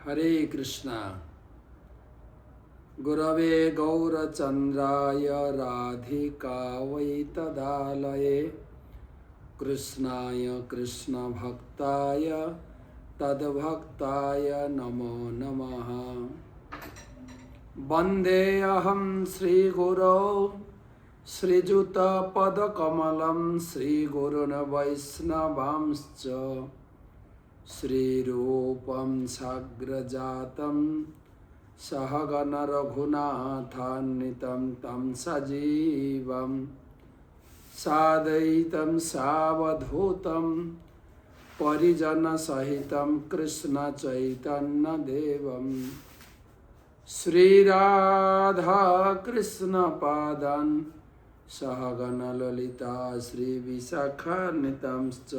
हरे कृष्णा। गुरवे गौरचन्द्राय राधिकावै तदालये कृष्णाय कृष्णभक्ताय तद्भक्ताय नमो नमः। वन्देऽहं श्रीगुरौ श्रीयुतपदकमलं श्रीगुरुन् वैष्णवांश्च श्रीरूपं साग्रजातं सहगण रघुनाथान्वितं तं सजीवं साद्वैतं सावधूतं परिजनसहितं कृष्णचैतन्यदेवं श्रीराधाकृष्णपादान् सहगण ललिता श्रीविशाखान्वितांश्च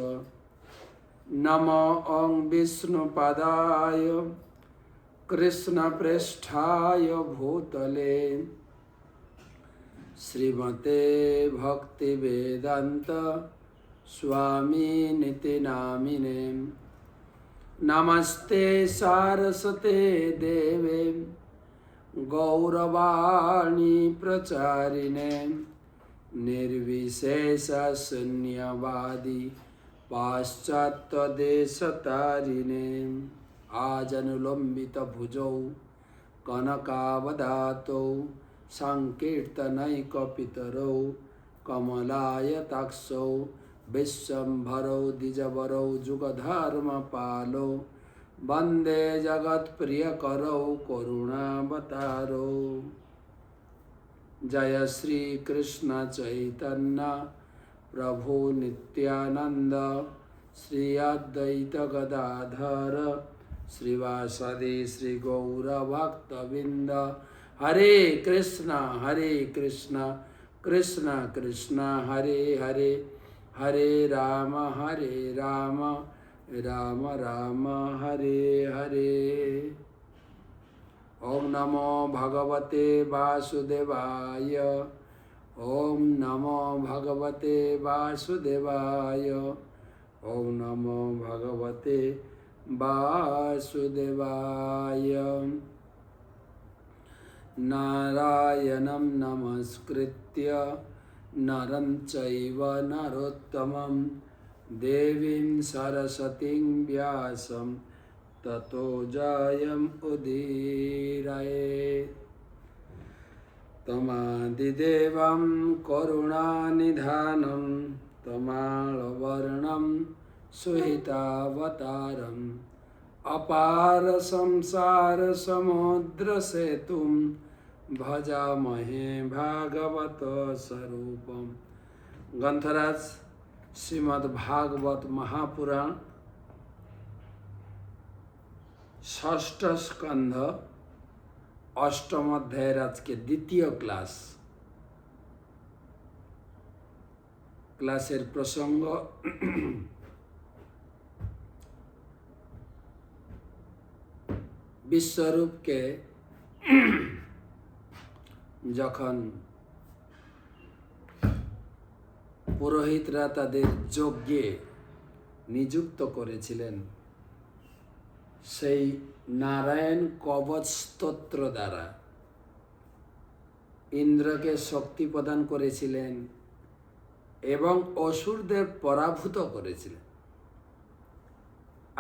नमो ॐ विष्णुपदाय कृष्णप्रेष्ठाय भूतले श्रीमते भक्तिवेदान्त स्वामिनिति नामिने। नमस्ते सारस्वते देवे गौरवाणी प्रचारिणे निर्विशेषशून्यवादी पाश्चात्यदेशतारिणे। आजनुलम्बित भुजौ कनकावदातौ संकीर्तनैकपितरौ कमलायताक्षौ विश्वम्भरौ द्विजवरौ जुगधर्मपालौ वन्दे जगत्प्रियकरौ करुणावतारौ। जय श्री कृष्ण चैतन्य प्रभु नित्यानंद श्री अद्वैत गदाधर श्रीवासदि श्री गौर भक्तबिंद। हरे कृष्णा कृष्ण कृष्ण हरे हरे, हरे राम राम राम हरे हरे। ओम नमो भगवते वासुदेवाय, ओम नमो भगवते वासुदेवाय, ओम नमो भगवते वासुदेवाय। नारायणं नमस्कृत्य नरं चैव नरोत्तमं देवीं सरस्वतीं व्यासं ततो जयमुदीरयेत्। तमादिदेवं करुणानिधानं तमालवर्णं सुहितावतारम् अपार संसार समुद्र सेतुं भजामहे भागवत स्वरूपम्। ग्रंथराज श्रीमद् भागवत महापुराण षष्ठ स्कंध अष्टम अध्याय आज के द्वितीय क्लासेर प्रसंग विश्वरूप के যখন পুরোহিতরা তাদের যজ্ঞে নিযুক্ত করেছিলেন, সেই নারায়ণ কবচ স্তোত্র দ্বারা ইন্দ্রকে শক্তি প্রদান করেছিলেন এবং অসুরদের পরাভূত করেছিলেন।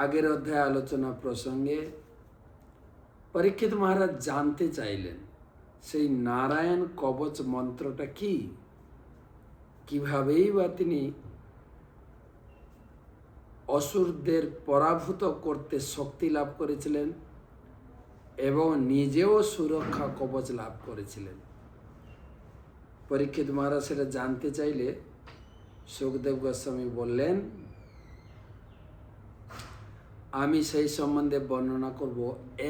আগের অধ্যায়ে আলোচনা প্রসঙ্গে পরীক্ষিত মহারাজ জানতে চাইলেন সেই নারায়ণ কবচ মন্ত্রটা কি, কিভাবেই বা তিনি অসুরদের পরাভূত করতে শক্তি লাভ করেছিলেন এবং নিজেও সুরক্ষা কবচ লাভ করেছিলেন। পরীক্ষিত মহারাজ সেটা জানতে চাইলে সুখদেব গোস্বামী বললেন, আমি সেই সম্বন্ধে বর্ণনা করব,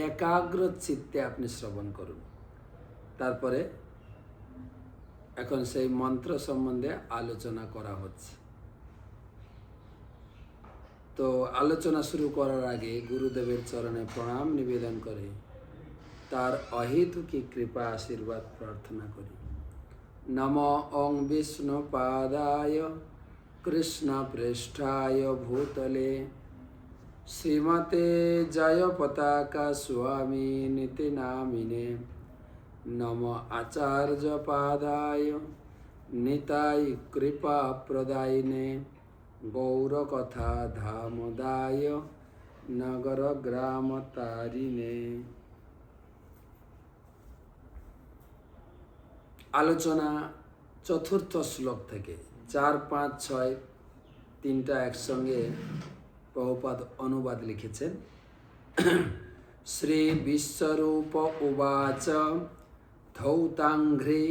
একাগ্র চিত্তে আপনি শ্রবণ করুন। তারপরে এখন সেই মন্ত্র সম্বন্ধে আলোচনা করা হচ্ছে। তো আলোচনা শুরু করার আগে গুরুদেবের চরণে প্রণাম নিবেদন করে তার অহেতুকী কৃপা আশীর্বাদ প্রার্থনা করি। नमो ओं विष्णुपादाय कृष्णप्रेष्ठाय भूतले শ্রীমতে জয় পতাকা স্বামী নীতি নামিনে নম আচার্য পাদায় নিতাই কৃপা প্রদায়িনে গৌরকথা ধামদায় নগর গ্রাম তারিণে। আলোচনা চতুর্থ শ্লোক থেকে 4, 5, 6 তিনটা একসঙ্গে প্রভুপাদ অনুবাদ লিখেছেন। শ্রী বিশ্বরূপ উবাচ ধৌতাঙ্ঘ্রি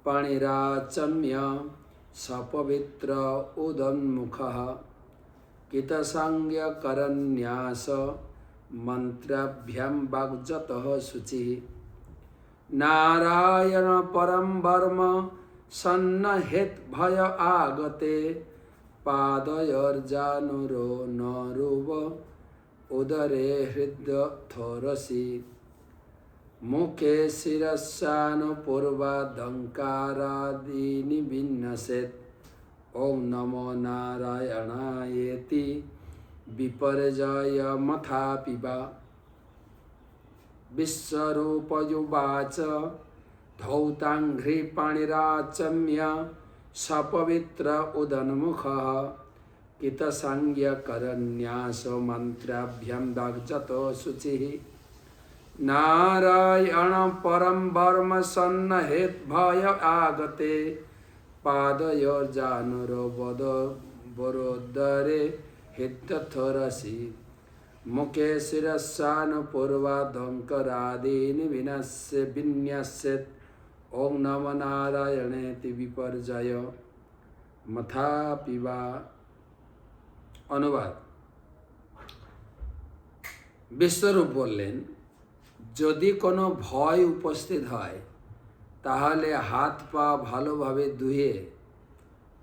পাণিরাচম্য সপবিত্র উদন্মুখঃ কিতসাঙ্গ্যকরন্যাস মন্ত্রাভ্যাম বাগ্যতঃ শুচিঃ নারায়ণ পরম বর্ম সন্নহেত ভয় আগতে পাদয়োর্জানুরো নরুব উদরে হৃদয় থোরসি মুখে শিরস্যানুপূর্বাদঙ্কারাদীনি বিন্যসেত ওম নমো নারায়ণায়েতি বিপর্যয় মথা পিবা। বিশ্বরূপযুবাচ ধৌতাঙ্ঘ্রি পাণিরাচম্য সপবিত্র উদন্মুখঃ কিতসাঙ্গ্যকরন্যাস মন্ত্রাভ্যাম বাগ্যত শুচিঃ নারায়ণ পরম বর্ম সন্নহেত ভয় আগতে পাদয়োর্জানুরো বরোদরে হৃদয়থোরসি মুখে শিরস্যানুপূর্বাদঙ্কারাদীনি বিন্যসেত ওম নমো নারায়ণেতি বিপর্যয় মথা পিবা। অনুবাদ: বিশ্বরূপ বললেন, যদি কোনো ভয় উপস্থিত হয় তাহলে হাত পা ভালোভাবে ধুয়ে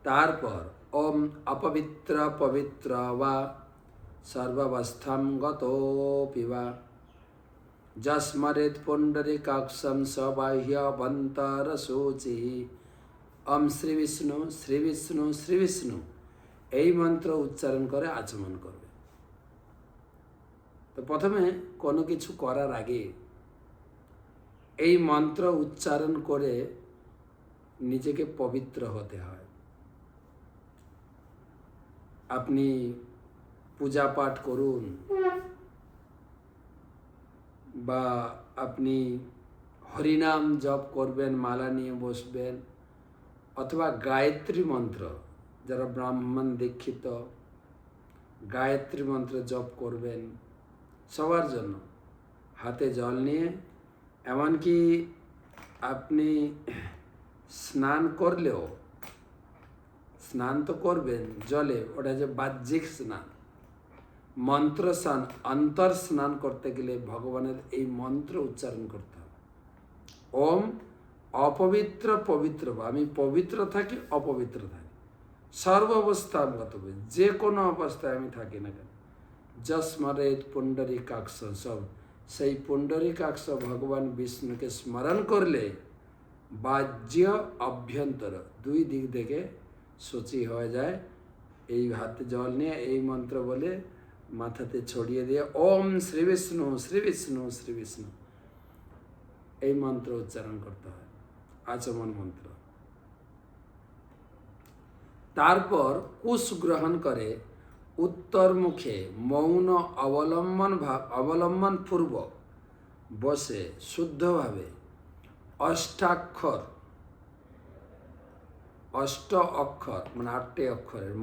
তারপর ওম অপবিত্র পবিত্র বা সর্বাবস্থাম গতো পিবা যস্মরেৎ পুণ্ডরীকাক্ষং সবাহ্য বন্তরশোচি ওম শ্রী বিষ্ণু শ্রী বিষ্ণু শ্রী বিষ্ণু এই মন্ত্র উচ্চারণ করে আচমন করবে। তো প্রথমে কোনো কিছু করার আগে এই মন্ত্র উচ্চারণ করে নিজেকে পবিত্র হতে হয়। আপনি পূজা পাঠ করুন বা আপনি হরিনাম জপ করবেন, মালা নিয়ে বসবেন, অথবা গায়ত্রী মন্ত্র, যারা ব্রাহ্মণ দীক্ষিত গায়ত্রী মন্ত্র জপ করবেন, সবার জন্য হাতে জল নিয়ে, এমনকি আপনি স্নান করলেও, স্নান তো করবেন জলে, ওটা যে বাহ্যিক স্নান, মন্ত্র স্নান, অন্তর স্নান করতে গেলে ভগবানের এই মন্ত্র উচ্চারণ করতে হবে। ওম অপবিত্র পবিত্র বা, আমি পবিত্র থাকি অপবিত্র থাকি, সর্বাবস্থা গতবে, যে কোনো অবস্থায় আমি থাকি না কেন, যস্মরেৎ পুণ্ডরীকাক্ষ, সব সেই পুণ্ডরীকাক্ষ ভগবান বিষ্ণুকে স্মরণ করলে বাহ্য অভ্যন্তর দুই দিক থেকে শুচি হয়ে যায়। এই হাতে জল নিয়ে এই মন্ত্র বলে মাথাতে ছড়িয়ে দিয়ে ওম শ্রী বিষ্ণু শ্রী বিষ্ণু শ্রী বিষ্ণু এই মন্ত্র উচ্চারণ করতে হয়, আচমন মন্ত্র। তারপর কুশ গ্রহণ করে উত্তর মুখে মৌন অবলম্বন পূর্বক বসে শুদ্ধভাবে অষ্টাক্ষর, অষ্ট অক্ষর মানে 8টি অক্ষরের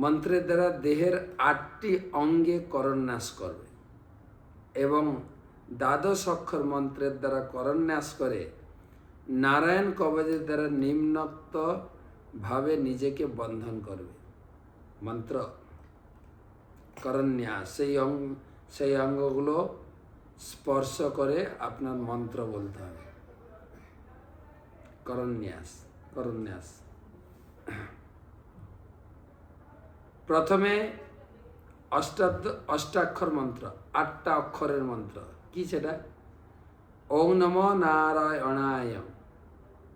মন্ত্রের দ্বারা দেহের 8টি অঙ্গে করন্যাস করবে এবং 12 অক্ষর মন্ত্রের দ্বারা করন্যাস করে নারায়ণ কবচের দ্বারা নিম্নোক্ত ভাবে নিজেকে বন্ধন করবে। মন্ত্র করন্যাস, সেই অঙ্গগুলো স্পর্শ করে আপনার মন্ত্র বলতে হবে। করন্যাস প্রথমে অষ্টাক্ষর মন্ত্র, 8টা অক্ষরের মন্ত্র। কি সেটা? ওম নমো নারায়ণায়।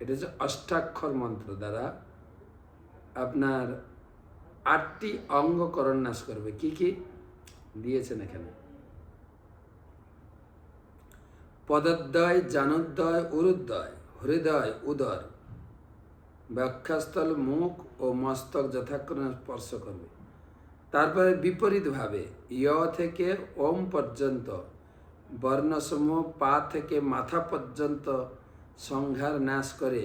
এটা হচ্ছে অষ্টাক্ষর মন্ত্র দ্বারা আপনার 8টি অঙ্গ করন্যাস করবে। কি কি দিয়েছেন এখানে? পদোদ্দয়, জানুদ্দয়, উরুদ্দয়, হৃদয়, উদর, বক্ষস্থল, মুখ ও মস্তক যথাক্রমে স্পর্শ করবে। তারপরে বিপরীতভাবে ইয় থেকে ওম পর্যন্ত বর্ণসমূহ পা থেকে মাথা পর্যন্ত সংহার নাশ করে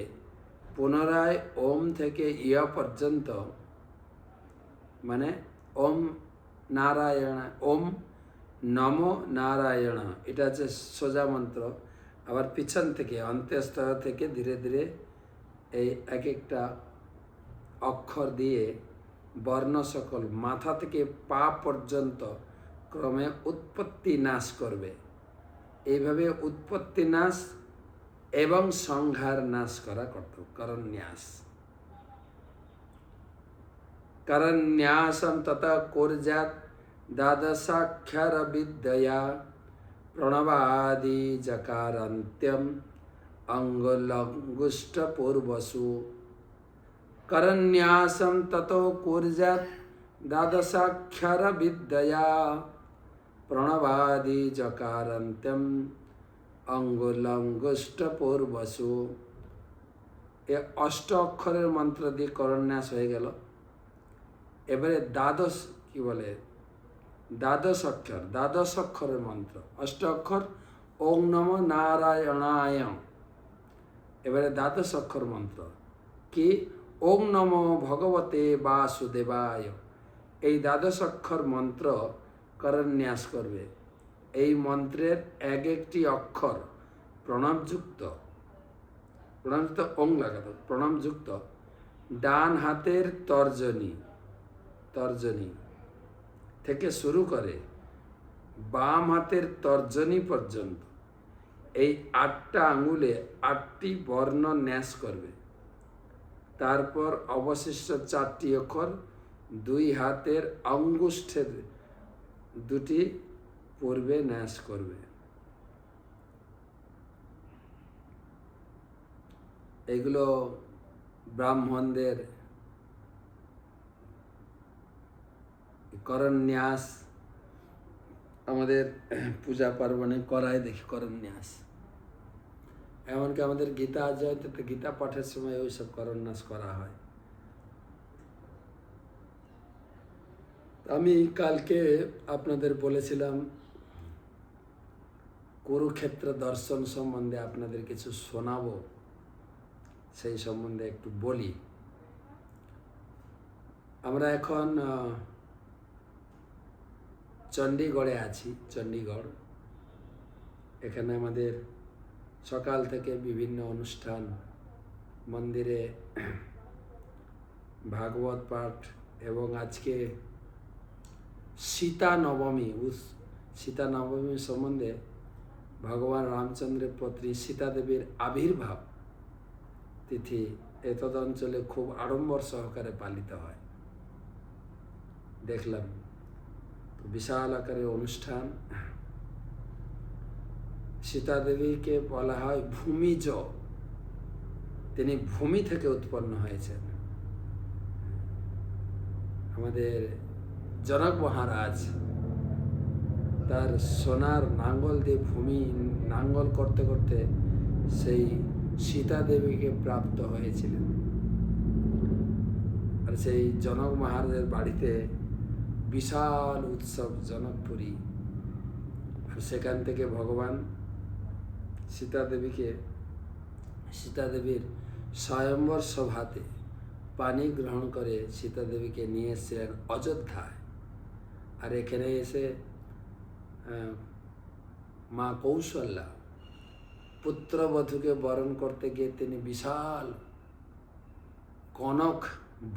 পুনরায় ওম থেকে ইয় পর্যন্ত, মানে ওম নারায়ণ, ওম নম নারায়ণ, এটা হচ্ছে সোজা মন্ত্র। আবার পিছন থেকে অন্ত্যেস্তর থেকে ধীরে ধীরে এই এক একটা অক্ষর দিয়ে বর্ণ সকল মাথা থেকে পা পর্যন্ত ক্রমে উৎপত্তি নাশ করবে। এইভাবে উৎপত্তি নাশ এবং সংহার নাশ করা করন্যাস। করন্যাসম তথা কোর্জাত দ্বাদশাক্ষর বিদ্যয়া প্রণবাদি জকারান্ত্যম অঙ্গুলঙ্গুষ্ঠ পূর্বসু। করন্যাসম ততো কোর্জাত দ্বাদশাক্ষর বিদ্যয়া প্রণবাদি জকারান্ত্যম অঙ্গুলঙ্গুষ্ঠ পূর্বসু। এ 8 অক্ষরের মন্ত্র দিয়ে করন্যাস হয়ে গেল। এবারে দ্বাদশ কি বলে, দ্বাদশ অক্ষরের মন্ত্র, 8 অক্ষর ওং নমঃ নারায়ণায়। এবারে দ্বাদশ অক্ষর মন্ত্র কি? ওং নমো ভগবতে বাসুদেবায়। এই দ্বাদশ অক্ষর মন্ত্র করন্যাস করবে। এই মন্ত্রের এক একটি অক্ষর প্রণবযুক্ত, প্রণবযুক্ত ওং লাগাতো, প্রণবযুক্ত ডান হাতের তর্জনী থেকে শুরু করে বাম হাতের তর্জনী পর্যন্ত এই 8টা আঙুলে 8টি বর্ণ ন্যাস করবে। তারপর অবশিষ্ট 4টি অক্ষর 2 হাতের অঙ্গুষ্ঠের 2টি পূর্বে ন্যাস করবে। এগুলো ব্রাহ্মণদের করন্যাস আমাদের পূজা পার্বণে করায় দেখি করন্যাস। এমনকি আমাদের গীতা জয়ন্তীতে গীতা পাঠের সময় ওইসব করন্যাস করা হয়। আমি কালকে আপনাদের বলেছিলাম কুরুক্ষেত্র দর্শন সম্বন্ধে আপনাদের কিছু শোনাবো, সেই সম্বন্ধে একটু বলি। আমরা এখন চণ্ডীগড়ে আছি। চণ্ডীগড়, এখানে আমাদের সকাল থেকে বিভিন্ন অনুষ্ঠান, মন্দিরে ভাগবত পাঠ এবং আজকে সীতা নবমী সম্বন্ধে ভগবান রামচন্দ্রের পত্নী সীতা দেবীর আবির্ভাব তিথি এতদ অঞ্চলে খুব আড়ম্বর সহকারে পালিত হয়। দেখলাম বিশাল আকারে অনুষ্ঠান। সীতা দেবীকে বলা হয় ভূমিজ, তিনি ভূমি থেকে উৎপন্ন হয়েছেন। আমাদের জনক মহারাজ তার সোনার নাঙ্গল দিয়ে ভূমি নাঙ্গল করতে করতে সেই সীতা দেবীকে প্রাপ্ত হয়েছিলেন। আর সেই জনক মহারাজের বাড়িতে বিশাল উৎসব, জনকপুরী। আর সেখান থেকে ভগবান সীতা দেবীর স্বয়ম্বর সভাতে পানি গ্রহণ করে সীতা দেবীকে নিয়ে এসেছিলেন অযোধ্যায়। আর এখানে এসে মা কৌশল্যা পুত্রবধূকে বরণ করতে গিয়ে তিনি বিশাল কনক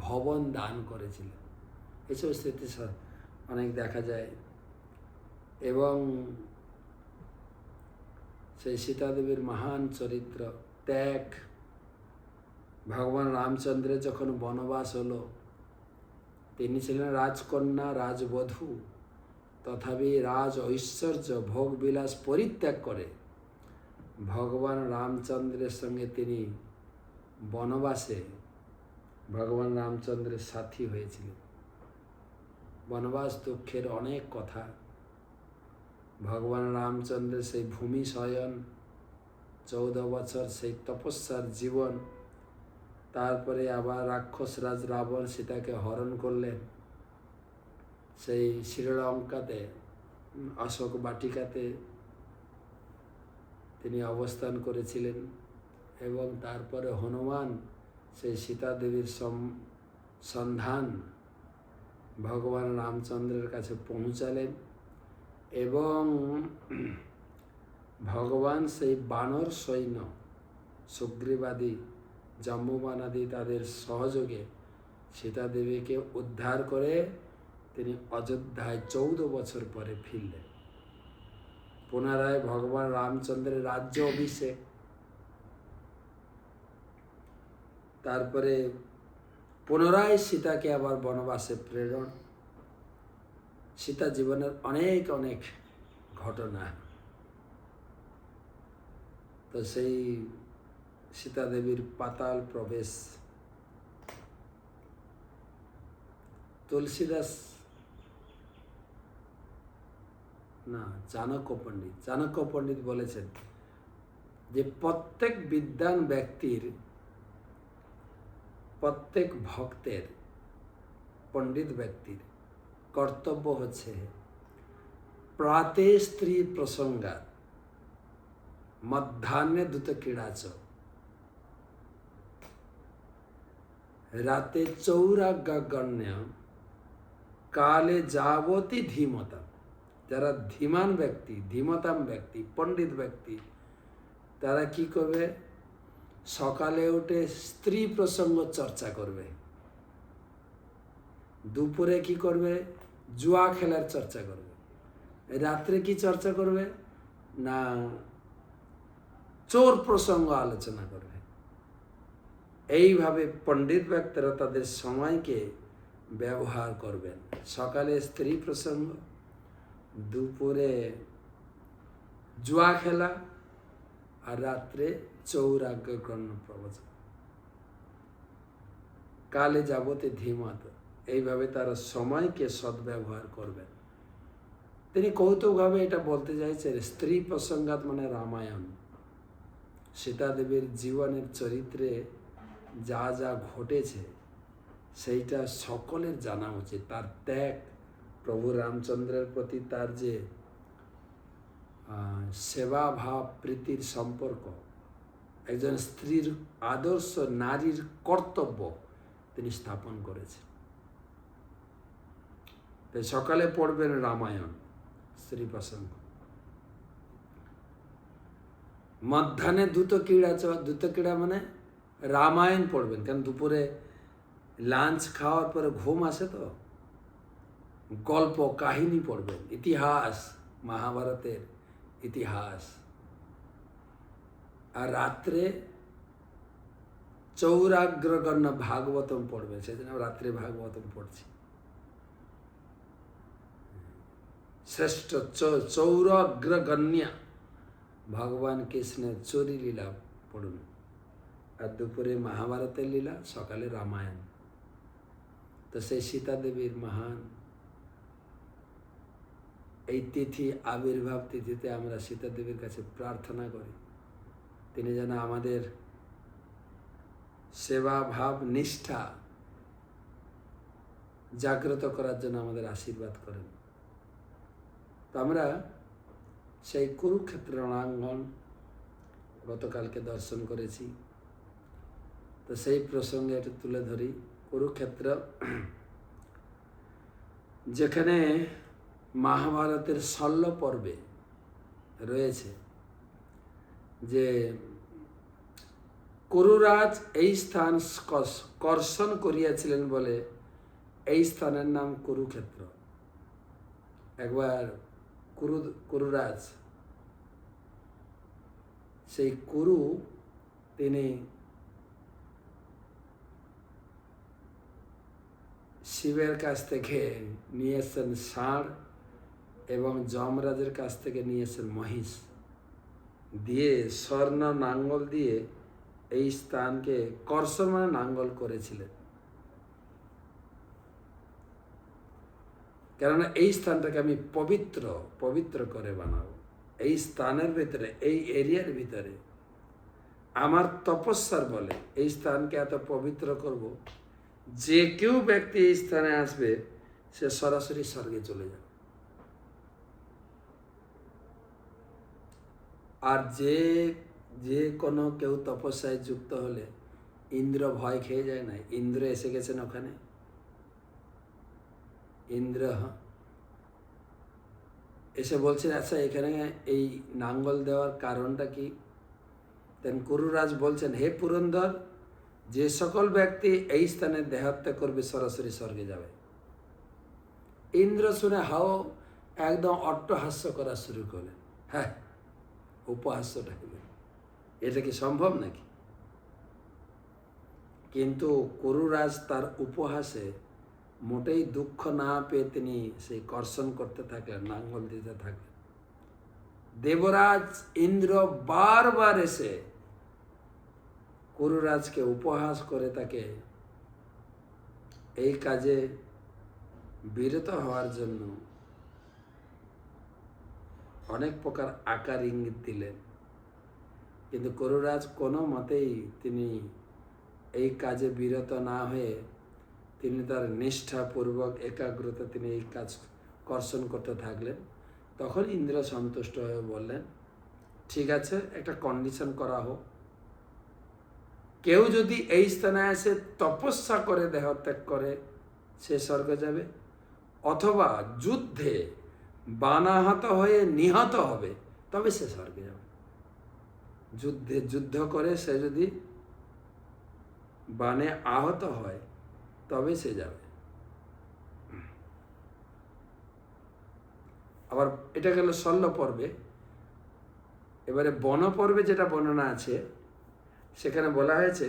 ভবন দান করেছিলেন। এসব স্মৃতি অনেক দেখা যায়। এবং সেই সীতা দেবীর মহান চরিত্র, ত্যাগ। ভগবান রামচন্দ্রের যখন বনবাস হলো, তিনি ছিলেন রাজকন্যা, রাজবধূ, তথাপি রাজ ঐশ্বর্য ভোগ বিলাস পরিত্যাগ করে ভগবান রামচন্দ্রের সঙ্গে তিনি বনবাসে ভগবান রামচন্দ্রের সাথী হয়েছিলেন। বনবাস দুঃখের অনেক কথা। ভগবান রামচন্দ্রের সেই ভূমি শয়ন, 14 বছর সেই তপস্যার জীবন, তারপরে আবার রাক্ষসরাজ রাবণ সীতাকে হরণ করলেন সেই শ্রীলঙ্কাতে, অশোক বাটিকাতে তিনি অবস্থান করেছিলেন। এবং তারপরে হনুমান সেই সীতা দেবীর সন্ধান ভগবান রামচন্দ্রের কাছে পৌঁছালেন এবং ভগবান সেই বানর সৈন্য সুগ্রীবাদী, জাম্বুবানাদি তাদের সহযোগে সীতা দেবীকে উদ্ধার করে তিনি অযোধ্যায় 14 বছর পরে ফিরলেন। পুনরায় ভগবান রামচন্দ্রের রাজ্য অভিষেক, তারপরে পুনরায় সীতাকে আবার বনবাসে প্রেরণ। সীতা জীবনের অনেক অনেক ঘটনা। তো সেই সীতা দেবীর পাতাল প্রবেশ, তুলসীদাস না চাণক্য পণ্ডিত বলেছেন যে প্রত্যেক বিদ্বান ব্যক্তির, প্রত্যেক ভক্তের, পণ্ডিত ব্যক্তির কর্তব্য হচ্ছে প্রাতে স্ত্রী প্রসঙ্গাত মধ্যাহ্নে দ্যুত ক্রীড়াচ, রাতে চৌরাগ্যগণ্য কালে যাবতী ধীমতা। যারা ধীমান ব্যক্তি, ধীমতাম ব্যক্তি, পণ্ডিত ব্যক্তি, তারা কি করবে? সকালে উঠে স্ত্রী প্রসঙ্গ চর্চা করবে, দুপুরে কি করবে? জুয়া খেলার চর্চা করবে, রাত্রে কি চর্চা করবে? না চোর প্রসঙ্গ আলোচনা করবে। এইভাবে পণ্ডিত ব্যক্তিরা তাদের সময়কে ব্যবহার করবেন। সকালে স্ত্রী প্রসঙ্গ, দুপুরে জুয়া খেলা, আর রাত্রে চৌরাগ্যগণ্য প্রবচন, কালে যাবতে ধীমত। এইভাবে তারা সময়কে সদ্ব্যবহার করবেন। তিনি কৌতুকভাবে এটা বলতে চাইছেন, স্ত্রী প্রসঙ্গাত মানে রামায়ণ, সীতা দেবীর জীবনের চরিত্রে যা যা ঘটেছে সেইটা সকলের জানা উচিত। তার ত্যাগ, প্রভু রামচন্দ্রের প্রতি তার যে সেবা ভাব, প্রীতির সম্পর্ক, একজন স্ত্রীর আদর্শ নারীর কর্তব্য তিনি স্থাপন করেছেন। তাই সকালে পড়বেন রামায়ণ, স্ত্রী প্রসঙ্গ। মধ্যাহ্নে দ্যুত ক্রীড়া, দ্যুত ক্রীড়া মানে রামায়ণ পড়বেন, কারণ দুপুরে লাঞ্চ খাওয়ার পরে ঘুম আসে, তো গল্প কাহিনী পড়বেন, ইতিহাস, মহাভারতের ইতিহাস। আর রাত্রে চৌরাগ্রগণ্য ভাগবতম পড়বে, সেজন্য রাত্রে ভাগবতম পড়ছি। শ্রেষ্ঠ চৌরাগ্রগণ্য ভগবান কৃষ্ণের চোরি লীলা পড়ুন। আর দুপুরে মহাভারতের লীলা, সকালে রামায়ণ। তো সেই সীতা দেবীর মহান এই তিথি, আবির্ভাব তিথিতে আমরা সীতা দেবীর কাছে প্রার্থনা করি তিনি যেন আমাদের সেবা ভাব, নিষ্ঠা জাগ্রত করার জন্য আমাদের আশীর্বাদ করেন। তো আমরা সেই কুরুক্ষেত্র রণাঙ্গন গতকালকে দর্শন করেছি। তো সেই প্রসঙ্গে একটু তুলে ধরি। কুরুক্ষেত্র, যেখানে মহাভারতের শল্য পর্বে রয়েছে যে কুরুরাজ এই স্থান কর্ষণ করিয়াছিলেন বলে এই স্থানের নাম কুরুক্ষেত্র। একবার কুরুরাজ, সেই কুরু, তিনি শিবের কাছ থেকে নিয়েছেন ষাঁড় এবং যমরাজের কাছ থেকে নিয়েছেন মহিষ, দিয়ে স্বর্ণ নাঙ্গল দিয়ে এই স্থানকে কর্ষণ মানে নাঙ্গল করেছিলেন। কেননা এই স্থানটাকে আমি পবিত্র করে বানাবো। এই স্থানের ভিতরে, এই এরিয়ার ভিতরে আমার তপস্যার বলে এই স্থানকে এত পবিত্র করব, যে কেউ ব্যক্তি এই স্থানে আসবে সে সরাসরি স্বর্গে চলে যাবে। আর যে কোনো কেউ তপস্যায় যুক্ত হলে ইন্দ্র ভয় খেয়ে যায় না। ইন্দ্র এসে গেছেন ওখানে। ইন্দ্র এসে বলছেন, আচ্ছা এখানে এই নাঙ্গল দেওয়ার কারণটা কি? দেন কুরুরাজ বলছেন, হে পুরন্দর, যে সকল ব্যক্তি এই স্থানে দেহাত্যাগ করবে সরাসরি স্বর্গে যাবে। ইন্দ্র শুনে হাও একদম অট্টহাস্য করা শুরু করলেন। হ্যাঁ, উপহাস্যটা হলো, এটা কি সম্ভব নাকি? কিন্তু কুরুরাজ তার উপহাসে মোটেই দুঃখ না পেয়ে তিনি সেই কর্ষণ করতে থাকলেন, নাঙ্গল দিতে থাকলেন। দেবরাজ ইন্দ্র বারবার এসে কুরুরাজকে উপহাস করে তাকে এই কাজে বিরত হওয়ার জন্য অনেক প্রকার আকার ইঙ্গিত দিলেন, কিন্তু কুরুরাজ কোনো মতেই তিনি এই কাজে বিরত না হয়ে তিনি তার নিষ্ঠাপূর্বক একাগ্রতা তিনি এই কাজ কর্ষণ করতে থাকলেন। তখন ইন্দ্র সন্তুষ্ট হয়ে বললেন, ঠিক আছে, একটা কন্ডিশন করা হোক, কেউ যদি এই স্থানে এসে তপস্যা করে দেহত্যাগ করে সে স্বর্গে যাবে, অথবা যুদ্ধে বানাহত হয়ে নিহত হবে তবে সে স্বর্গে যাবে। যুদ্ধ করে সে যদি বানে আহত হয় তবে সে যাবে। আবার এটা গেল শল্য পর্বে। এবারে বন পর্বে যেটা বর্ণনা আছে সেখানে বলা হয়েছে,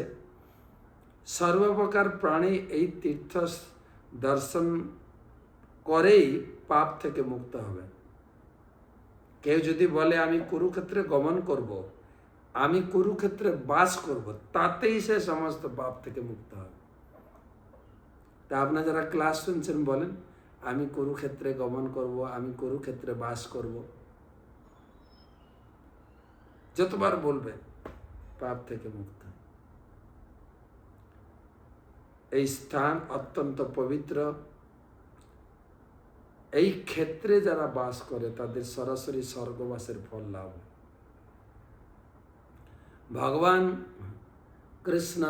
সর্বপ্রকার প্রাণী এই তীর্থ দর্শন করেই পাপ থেকে মুক্ত হবে। কেউ যদি বলে আমি কুরুক্ষেত্রে গমন করব, আমি কুরুক্ষেত্রে বাস করব, তাতেই সে সমস্ত পাপ থেকে মুক্ত হবে। তা আপনারা যারা ক্লাস শুনছেন বলেন, আমি কুরুক্ষেত্রে গমন করব, আমি কুরুক্ষেত্রে বাস করব। যতবার বলবেন পাপ থেকে মুক্ত। এই স্থান অত্যন্ত পবিত্র। এই ক্ষেত্রে যারা বাস করে তাদের সরাসরি স্বর্গবাসের ফল লাভ। ভগবান কৃষ্ণ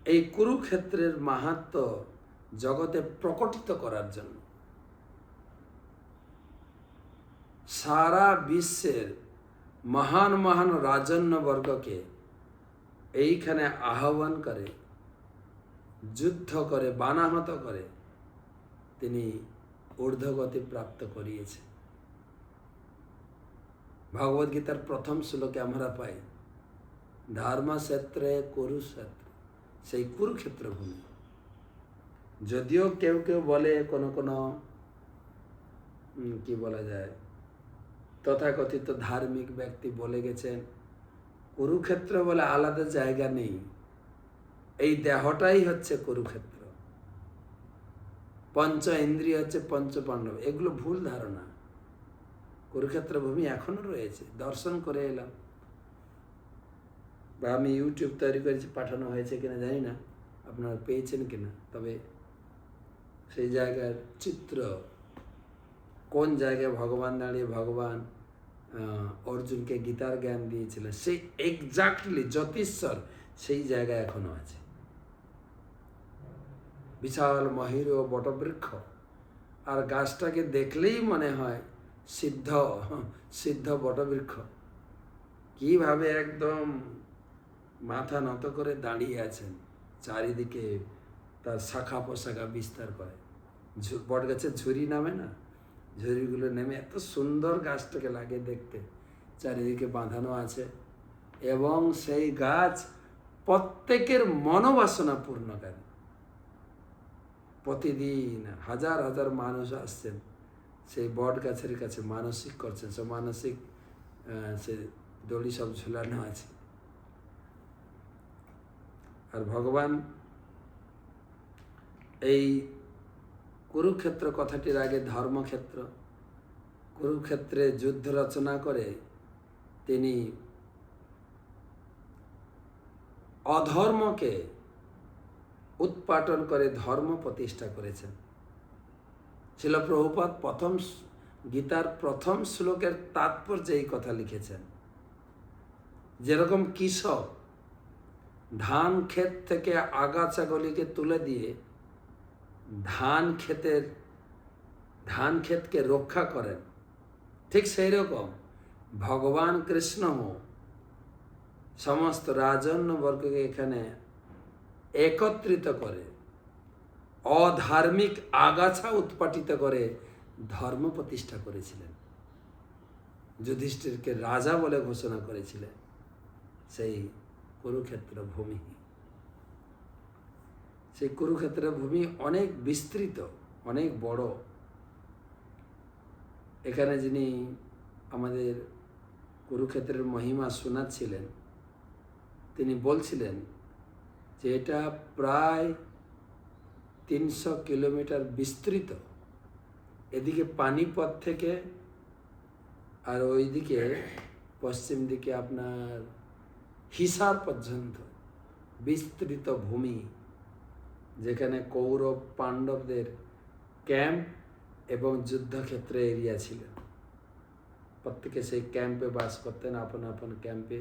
এই কুরুক্ষেত্রের মাহাত্ম্য জগতে প্রকটিত করার জন্য সারা বিশ্বের মহান মহান রাজন্যবর্গকে এইখানে আহ্বান করে, যুদ্ধ করে, বানাহত করে তিনি ঊর্ধ্বগতি প্রাপ্ত করিয়েছে। ভগবদ্গীতার প্রথম শ্লোকে আমরা পাই, ধর্মক্ষেত্রে কুরুক্ষেত্র, সেই কুরুক্ষেত্র ভূমি। যদিও কেউ কেউ বলে, কোনো কি বলা যায়, তথাকথিত ধার্মিক ব্যক্তি বলে গেছেন কুরুক্ষেত্র বলে আলাদা জায়গা নেই, এই দেহটাই হচ্ছে কুরুক্ষেত্র, পঞ্চ ইন্দ্রিয় হচ্ছে পঞ্চপাণ্ডব। এগুলো ভুল ধারণা। কুরুক্ষেত্র ভূমি এখনো রয়েছে, দর্শন করে এলাম, বা আমি ইউটিউব তৈরি করেছি, পাঠানো হয়েছে কিনা জানি না, আপনারা পেয়েছেন কিনা। তবে সেই জায়গার চিত্র, কোন জায়গায় ভগবান দাঁড়িয়ে ভগবান অর্জুনকে গীতার জ্ঞান দিয়েছিলেন, সেই এক্স্যাক্টলি জ্যোতিষ্বর সেই জায়গায় এখনো আছে। বিশাল মহির ও বটবৃক্ষ, আর গাছটাকে দেখলেই মনে হয় সিদ্ধ বটবৃক্ষ। কিভাবে একদম মাথা নত করে দাঁড়িয়ে আছেন, চারিদিকে তার শাখা প্রশাখা বিস্তার করে। বট গাছের ঝুরি নামে না, ঝুরিগুলো নেমে এত সুন্দর গাছটাকে লাগে দেখতে, চারিদিকে বাঁধানো আছে। এবং সেই গাছ প্রত্যেকের মনোবাসনা পূর্ণকারী। প্রতিদিন হাজার হাজার মানুষ আসছেন সেই বট গাছের কাছে, মানসিক করছেন। সব মানসিক সে দড়ি সব ঝুলানো আছে। আর ভগবান এই কুরুক্ষেত্র কথাটির আগে ধর্মক্ষেত্র। কুরুক্ষেত্রে যুদ্ধ রচনা করে তিনি অধর্মকে উৎপাটন করে ধর্ম প্রতিষ্ঠা করেছেন। শিল প্রভুপাদ গীতার প্রথম শ্লোকের তাৎপর্যে এই কথা লিখেছেন। যেরকম কৃষক ধান ক্ষেত থেকে আগাছাগুলিকে তুলে দিয়ে ধান ক্ষেতকে রক্ষা করেন, ঠিক সেই রকম ভগবান কৃষ্ণ সমস্ত রাজন্যবর্গকে এখানে একত্রিত করে অধার্মিক আগাছা উৎপাটিত করে ধর্ম প্রতিষ্ঠা করেছিলেন। যুধিষ্ঠিরকে রাজা বলে ঘোষণা করেছিলেন সেই কুরুক্ষেত্র ভূমি। সেই কুরুক্ষেত্র ভূমি অনেক বিস্তৃত, অনেক বড়। এখানে যিনি আমাদের কুরুক্ষেত্রের মহিমা শোনাচ্ছিলেন তিনি বলছিলেন যে এটা প্রায় 300 কিলোমিটার বিস্তৃত। এদিকে পানিপথ থেকে আর ওইদিকে পশ্চিম দিকে আপনার হিসার পর্যন্ত বিস্তৃত ভূমি, যেখানে কৌরব পাণ্ডবদের ক্যাম্প এবং যুদ্ধক্ষেত্র এরিয়া ছিল। প্রত্যেকে সেই ক্যাম্পে বাস করতেন, আপন আপন ক্যাম্পে।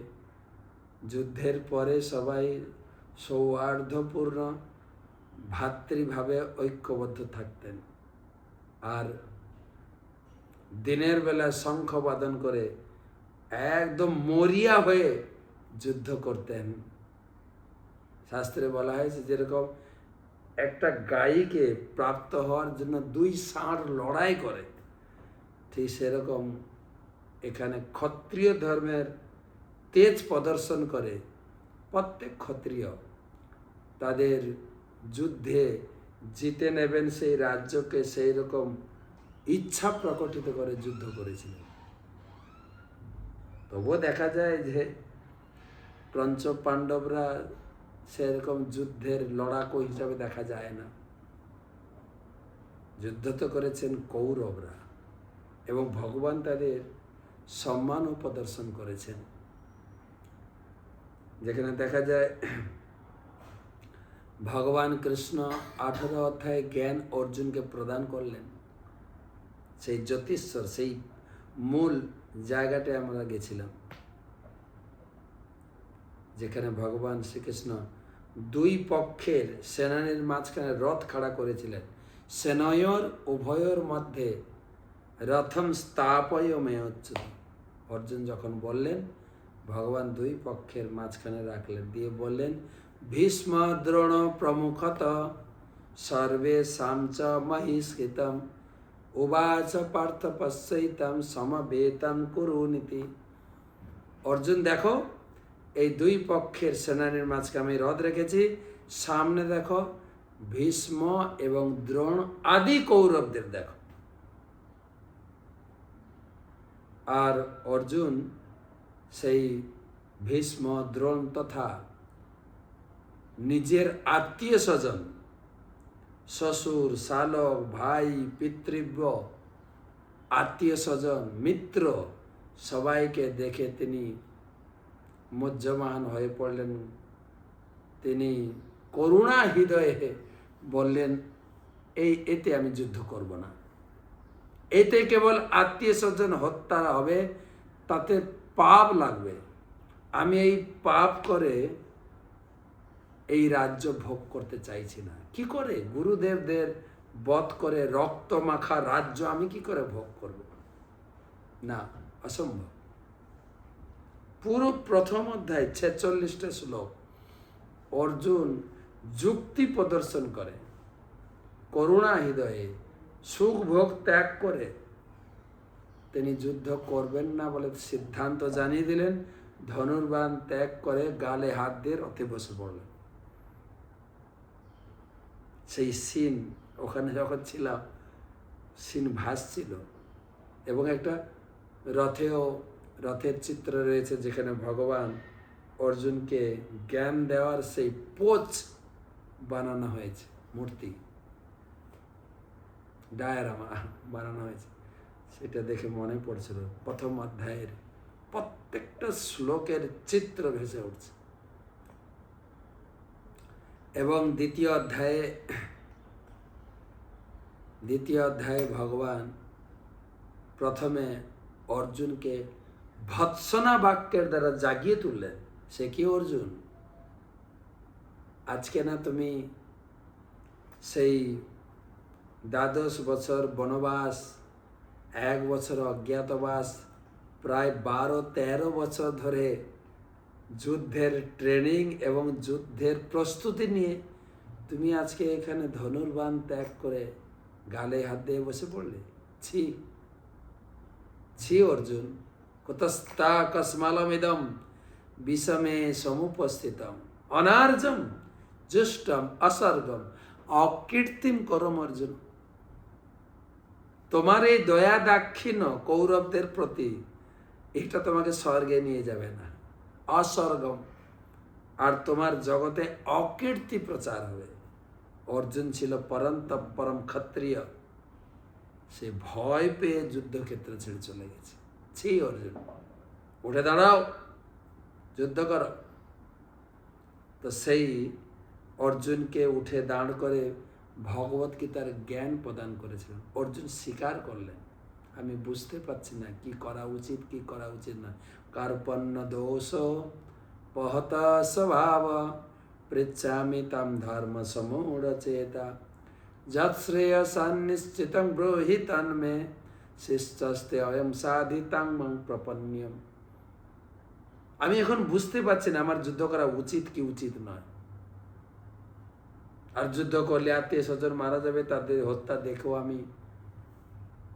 যুদ্ধের পরে সবাই সৌহার্দ্যপূর্ণ ভ্রাতৃভাবে ঐক্যবদ্ধ থাকতেন, আর দিনের বেলা শঙ্খ বাদন করে একদম মরিয়া হয়ে যুদ্ধ করতেন। শাস্ত্রে বলা হয়েছে যেরকম একটা গাইকে প্রাপ্ত হওয়ার জন্য 2 ষাঁড় লড়াই করে, ঠিক সেরকম এখানে ক্ষত্রিয় ধর্মের তেজ প্রদর্শন করে প্রত্যেক ক্ষত্রিয় তাদের যুদ্ধে জিতে নেবেন সেই রাজ্যকে, সেই রকম ইচ্ছা প্রকটিত করে যুদ্ধ করেছিলেন। তবুও দেখা যায় যে পঞ্চ পাণ্ডবরা সেরকম যুদ্ধের লড়াকু হিসাবে দেখা যায় না। যুদ্ধ তো করেছেন কৌরবরা, এবং ভগবান তাদের সম্মানও প্রদর্শন করেছেন। যেখানে দেখা যায় ভগবান কৃষ্ণ 18 অধ্যায়ে জ্ঞান অর্জুনকে প্রদান করলেন। সেই জ্যোতিষ্বর, সেই মূল জায়গাটায় আমরা গেছিলাম, যেখানে ভগবান শ্রীকৃষ্ণ 2 পক্ষের সেনানীর মাঝখানে রথ খাড়া করেছিলেন। সেনয়োর উভয়ের মধ্যে রথম স্থাপয় মেয়চ্যুত। অর্জুন যখন বললেন, ভগবান 2 পক্ষের মাঝখানে রাখলেন, দিয়ে বললেন ভীষ্ম দ্রোণ প্রমুখত সর্বে সামচ মহিষ্কৃতম উবাচ পার্থ পশ্যৈতম সমবেতম কুরুনীতি। অর্জুন দেখো, এই 2 পক্ষের সেনানীর মাঝখানে আমি রথ রেখেছি, সামনে দেখো ভীষ্ম এবং দ্রোণ আদি কৌরবদের দেখো। আর অর্জুন সেই ভীষ্ম দ্রোণ তথা নিজের আত্মীয় স্বজন, শ্বশুর শালক ভাই পিতৃব্য আত্মীয় স্বজন মিত্র সবাইকে দেখে তিনি মুহ্যমান হয়ে পড়লেন। তিনি করুণা হৃদয়ে বললেন, এতে আমি যুদ্ধ করব না। এতে কেবল আত্মীয় স্বজন হত্যা হবে, তাতে পাপ লাগবে। আমি এই পাপ করে এই রাজ্য ভোগ করতে চাইছি না। কি করে গুরুদেবদের বধ করে রক্ত মাখা রাজ্য আমি কি করে ভোগ করব? না, অসম্ভব। পুরো প্রথম অধ্যায় 46টা শ্লোক অর্জুন যুক্তি প্রদর্শন করে, করুণা হৃদয়ে সুখ ভোগ ত্যাগ করে তিনি যুদ্ধ করবেন না বলে সিদ্ধান্ত জানিয়ে দিলেন। ধনুর্বাণ ত্যাগ করে গালে হাত দিয়ে রথে বসে পড়লেন। সেই সিন ওখানে যখন ছিলাম, সিন ভাসছিল, এবং একটা রথের চিত্র রয়েছে যেখানে ভগবান অর্জুনকে জ্ঞান দেওয়ার সেই পোচ বানানো হয়েছে, মূর্তি। ডায়ারামা বানানো হয়েছে, সেটা দেখে মনে পড়ছিল প্রথম অধ্যায়ের প্রত্যেকটা শ্লোকের চিত্র ভেসে উঠছে। এবং দ্বিতীয় অধ্যায়ে ভগবান প্রথমে অর্জুনকে ভৎসনা বাক্যের দ্বারা জাগিয়ে তুললেন। সে কি অর্জুন? আজকে না তুমি সেই 12 বছর বনবাস, 1 বছর অজ্ঞাতবাস, প্রায় 12-13 বছর ধরে যুদ্ধের ট্রেনিং এবং যুদ্ধের প্রস্তুতি নিয়ে তুমি আজকে এখানে ধনুর্বাণ ত্যাগ করে গালে হাত দিয়ে বসে পড়লে? ছি ছি অর্জুন, কুতস্তা কস্মালমিদম বিষমে সমুপস্থিতম অনার্জম জুষ্টম অসর্গম অকীর্তিম করম। অর্জুন, তোমার এই দয়া দাক্ষিণ্য কৌরবদের প্রতি, এটা তোমাকে স্বর্গে নিয়ে যাবে না, অস্বর্গম, আর তোমার জগতে অকীর্তি প্রচার হবে। অর্জুন ছিল পরম ক্ষত্রিয়, সে ভয় পেয়ে যুদ্ধক্ষেত্রে ছেড়ে চলে গেছে। ছি অর্জুন, উঠে দাঁড়াও, যুদ্ধ করো। তো সেই অর্জুনকে উঠে দাঁড় করে ভগবত গীতার জ্ঞান প্রদান করেছিলেন। অর্জুন স্বীকার করলেন, আমি বুঝতে পারছি না কি করা উচিত কি করা উচিত না। কার্পণ্য দোষ পহত স্বভাব পৃচ্ছামি তাম ধর্ম সমূঢ়চেতা যৎশ্রেয়সান্নিশ্চিতং ব্রূহি তন্মে শিষ্যস্তে অয়ং সাধিতাং মং প্রপন্যম। আমি এখন বুঝতে পারছি না আমার যুদ্ধ করা উচিত কি উচিত নয়। আর যুদ্ধ করলে আত্মীয় স্বজন মারা যাবে, তাদের হত্যা দেখেও আমি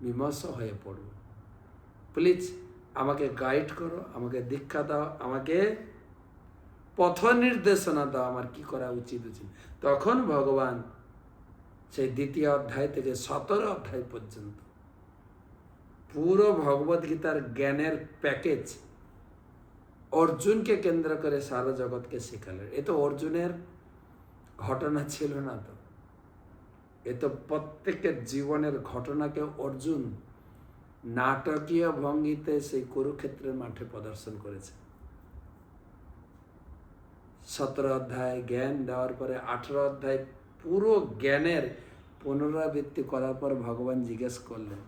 বিমর্ষ হয়ে পড়ব। প্লিজ আমাকে গাইড করো, আমাকে দীক্ষা দাও, আমাকে পথ নির্দেশনা দাও, আমার কি করা উচিত উচিত। তখন ভগবান সেই 2য় অধ্যায় থেকে 17 অধ্যায় পর্যন্ত পুরো ভগবদ গীতার জ্ঞানের প্যাকেজ অর্জুনকে কেন্দ্র করে সারা জগৎকে শেখালেন। এ তো অর্জুনের ঘটনা ছিল না, তো এ তো প্রত্যেকের জীবনের ঘটনাকে অর্জুন নাটকীয় ভঙ্গিতে সেই কুরুক্ষেত্রের মাঠে প্রদর্শন করেছে। 17 অধ্যায় জ্ঞান দেওয়ার পরে 18 অধ্যায় পুরো জ্ঞানের পুনরাবৃত্তি করার পর ভগবান জিজ্ঞেস করলেন,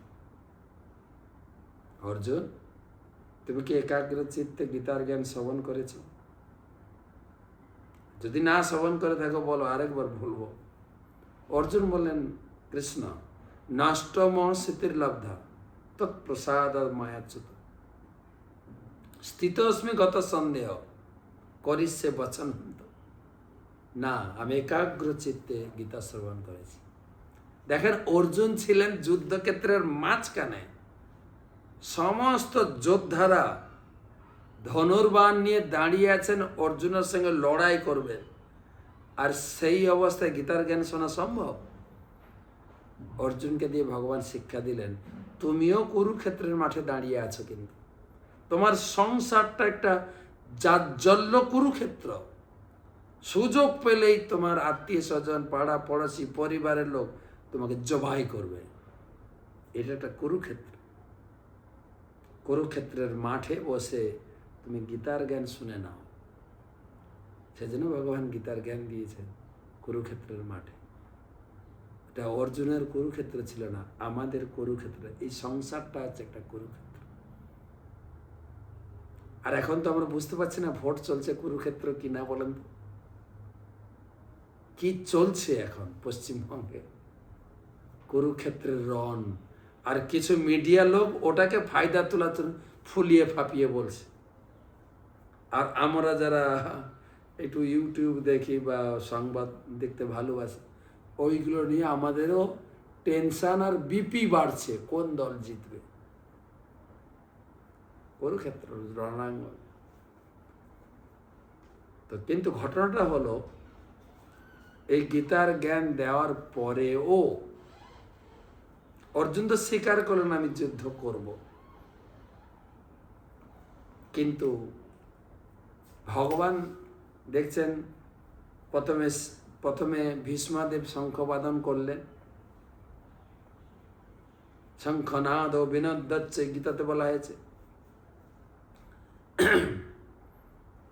অর্জুন, তুমি কি একাগ্র চিত্তে গীতার জ্ঞান শ্রবণ করেছ? যদি না শ্রবণ করে থাকো বলো, আরেকবার বলবো। অর্জুন বললেন, কৃষ্ণ, নষ্টম স্মৃতির্লব্ধা তৎপ্রসাদ মায়াচ্যুত স্থিতস্মি গত সন্দেহ করিষ্যে বচন। না, আমি একাগ্র চিত্তে গীতা শ্রবণ করেছি। দেখেন, অর্জুন ছিলেন যুদ্ধক্ষেত্রের মাঝখানে, সমস্ত যোদ্ধারা ধনুর্বাণ নিয়ে দাঁড়িয়ে আছেন, অর্জুনের সঙ্গে লড়াই করবেন, আর সেই অবস্থায় গীতার জ্ঞান শোনা সম্ভব? অর্জুনকে দিয়ে ভগবান শিক্ষা দিলেন, তুমিও কুরুক্ষেত্রের মাঠে দাঁড়িয়ে আছো, কিন্তু তোমার সংসারটা একটা জাজ্জল্য কুরুক্ষেত্র। সুযোগ পেলেই তোমার আত্মীয় স্বজন, পাড়া পড়োশি, পরিবারের লোক তোমাকে জবাই করবে। এটা একটা কুরুক্ষেত্র। কুরুক্ষেত্রের মাঠে বসে তুমি গীতার জ্ঞান শুনে নাও। সেজন্য ভগবান গীতার জ্ঞান দিয়েছেন কুরুক্ষেত্রের মাঠে। এটা অর্জুনের কুরুক্ষেত্র ছিল না, আমাদের কুরুক্ষেত্র। এই সংসারটা হচ্ছে একটা কুরুক্ষেত্র। আর এখন তো আমরা বুঝতে পারছি না ভোট চলছে কুরুক্ষেত্র কিনা, বলেন তো কি চলছে এখন পশ্চিমবঙ্গে? কুরুক্ষেত্রের রণ। আর কিছু মিডিয়া লোক ওটাকে ফায়দা তোলার জন্য ফুলিয়ে ফাঁপিয়ে বলছে। আর আমরা যারা একটু ইউটিউব দেখি বা সংবাদ দেখতে ভালোবাসি, ওইগুলো নিয়ে আমাদেরও টেনশন আর বিপি বাড়ছে, কোন দল জিতবে। কুরুক্ষেত্র রণাঙ্গন। তো কিন্তু ঘটনাটা হলো, এই গীতার জ্ঞান দেওয়ার পরেও অর্জুন তো স্বীকার করলেন আমি যুদ্ধ করব, কিন্তু ভগবান দেখছেন প্রথমে ভীষ্মদেব শঙ্খবাদন করলেন, শঙ্খনাদ ও বিনোদ্যচ্ছে, গীতাতে বলা হয়েছে।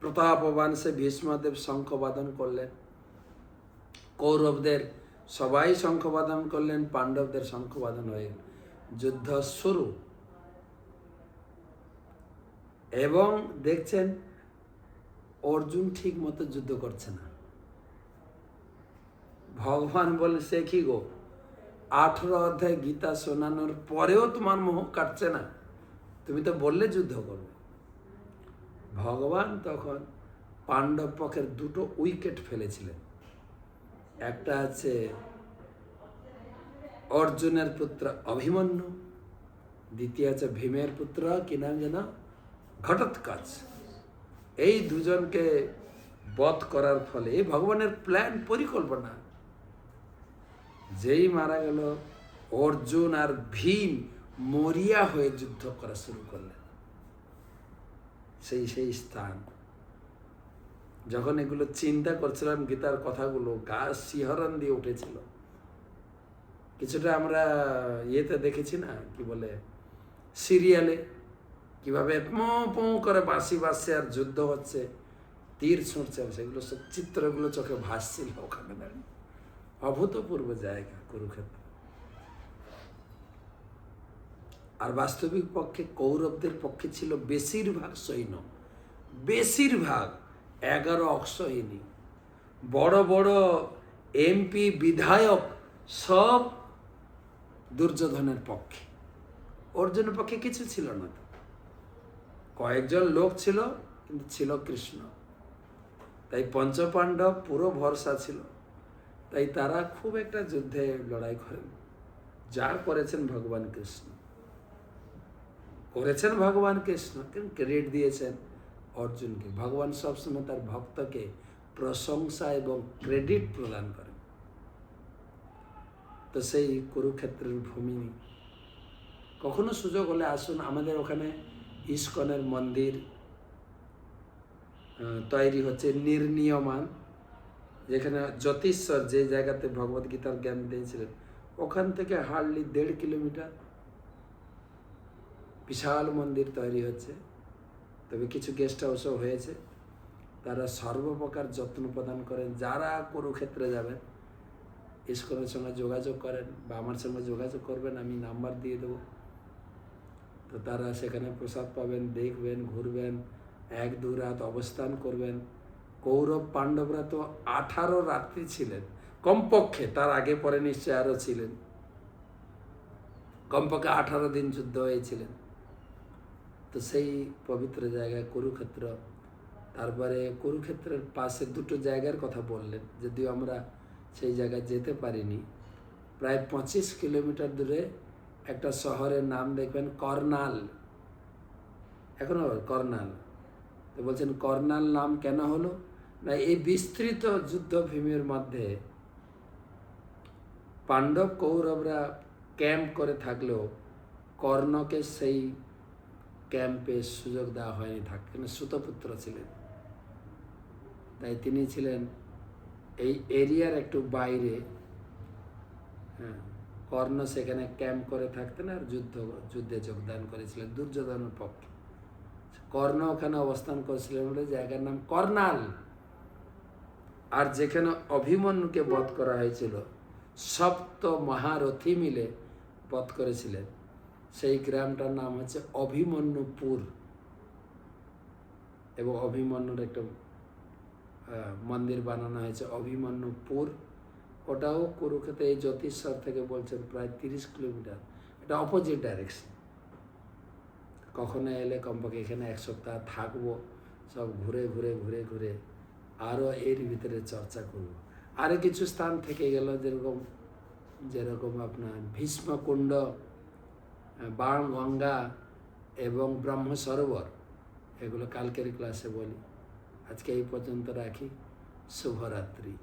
প্রতাপবান সে ভীষ্মদেব শঙ্খবাদন করলেন, কৌরবদের সবাই শঙ্খবাদন করলেন, পাণ্ডবদের শঙ্খবাদন হয়ে গেল, যুদ্ধ শুরু। এবং দেখছেন অর্জুন ঠিক মতো যুদ্ধ করছে না। ভগবান বলে, সে কি গো, 18 অধ্যায় গীতা শোনানোর পরেও তোমার মোহ কাটছে না? তুমি তো বললে যুদ্ধ করবে। ভগবান তখন পাণ্ডব পক্ষের 2টো উইকেট ফেলেছিলেন। একটা আছে অর্জুনের পুত্র অভিমন্যু, দ্বিতীয় আছে ভীমের পুত্র কি নাম যেন, ঘটোৎকচ। এই দুজনকে বধ করার ফলে ভগবানের প্ল্যান, পরিকল্পনা, যেই মারা গেল অর্জুন আর ভীম মরিয়া হয়ে যুদ্ধ করা শুরু করলেন। সেই স্থান যখন এগুলো চিন্তা করছিলাম, গীতার কথাগুলো গা শিহরণ দিয়ে উঠেছিল। কিছুটা আমরা ইয়েতে দেখেছি না, কি বলে, সিরিয়ালে কিভাবে পো পো করে বাঁশি বাজছে আর যুদ্ধ হচ্ছে, তীর ছুঁড়ছে, সেগুলো সব চিত্রগুলো চোখে ভাসছিল ওখানে দাঁড়িয়ে। অভূতপূর্ব জায়গা কুরুক্ষেত্র। আর বাস্তবিক পক্ষে কৌরবদের পক্ষে ছিল বেশিরভাগ সৈন্য, বেশিরভাগ 11 অক্ষয়িনী, বড় বড় এমপি বিধায়ক সব দুর্যোধনের পক্ষে। অর্জুনের পক্ষে কিছু ছিল না। কয়েকজন লোক ছিল, কিন্তু ছিল কৃষ্ণ। তাই পঞ্চপাণ্ডব পুরো ভরসা ছিল। তাই তারা খুব একটা যুদ্ধে লড়াই করেন। যার করেছেন ভগবান কৃষ্ণ, করেছেন ভগবান কৃষ্ণ, কিন্তু ক্রেডিট দিয়েছেন অর্জুনকে। ভগবান সবসময় তার ভক্তকে প্রশংসা এবং ক্রেডিট প্রদান করেন। তো সেই কুরুক্ষেত্রের ভূমি, কখনো সুযোগ হলে আসুন, আমাদের ওখানে ইস্কনের মন্দির তৈরি হচ্ছে, নির্ণীয়মান, যেখানে জ্যোতিশ্বর, যে জায়গাতে ভগবদ গীতার জ্ঞান দিয়েছিলেন, ওখান থেকে হার্ডলি 1.5 কিলোমিটার বিশাল মন্দির তৈরি হচ্ছে। তবে কিছু গেস্ট হাউসও হয়েছে। তারা সর্বপ্রকার যত্ন প্রদান করেন। যারা কুরুক্ষেত্রে যাবেন, ইস্কনের সঙ্গে যোগাযোগ করেন বা আমার সঙ্গে যোগাযোগ করবেন, আমি নাম্বার দিয়ে দেবো। তো তারা সেখানে প্রসাদ পাবেন, দেখবেন, ঘুরবেন, 1-2 রাত অবস্থান করবেন। কৌরব পাণ্ডবরা তো 18 রাত্রি ছিলেন কমপক্ষে, তার আগে পরে নিশ্চয় আরও ছিলেন। কমপক্ষে 18 দিন যুদ্ধ হয়েছিলেন। তো সেই পবিত্র জায়গায় কুরুক্ষেত্র। তারপরে কুরুক্ষেত্রের পাশে 2টো জায়গার কথা বললেন, যদিও আমরা সেই জায়গায় যেতে পারিনি। প্রায় 25 কিলোমিটার দূরে একটা শহরের নাম দেখবেন, কর্নাল। এখনো কর্নাল। তো বলছেন কর্নাল নাম কেন হলো না, এই বিস্তৃত যুদ্ধভূমির মধ্যে পাণ্ডব কৌরবরা ক্যাম্প করে থাকলেও কর্ণকে সেই ক্যাম্পে সুযোগ দেওয়া হয়নি থাকেন, সুতপুত্র ছিলেন। তাই তিনি ছিলেন এই এরিয়ার একটু বাইরে। হ্যাঁ, কর্ণ সেখানে ক্যাম্প করে থাকতেন আর যুদ্ধে যোগদান করেছিলেন দুর্যোধনের পক্ষে। কর্ণ ওখানে অবস্থান করেছিলেন বলে জায়গার নাম কর্নাল। আর যেখানে অভিমন্যুকে বধ করা হয়েছিল, 7 মহারথী মিলে বধ করেছিলেন, সেই গ্রামটার নাম হচ্ছে অভিমন্যুপুর। এবং অভিমন্যুর একটা মন্দির বানানো হয়েছে অভিমন্যুপুর। ওটাও কুরুক্ষেত্রে এই জ্যোতিশ্বর থেকে বলছেন প্রায় 30 কিলোমিটার। এটা অপোজিট ডাইরেকশন। কখনো এলে কমপক্ষে এখানে 1 সপ্তাহ থাকবো, সব ঘুরে ঘুরে ঘুরে ঘুরে আরও এর ভিতরে চর্চা করব। আরও কিছু স্থান থেকে গেল, যেরকম আপনার ভীষ্মকুণ্ড, বাণগঙ্গা এবং ব্রহ্ম সরোবর। এগুলো কালকের ক্লাসে বলি। আজকে এই পর্যন্ত রাখি। শুভরাত্রি।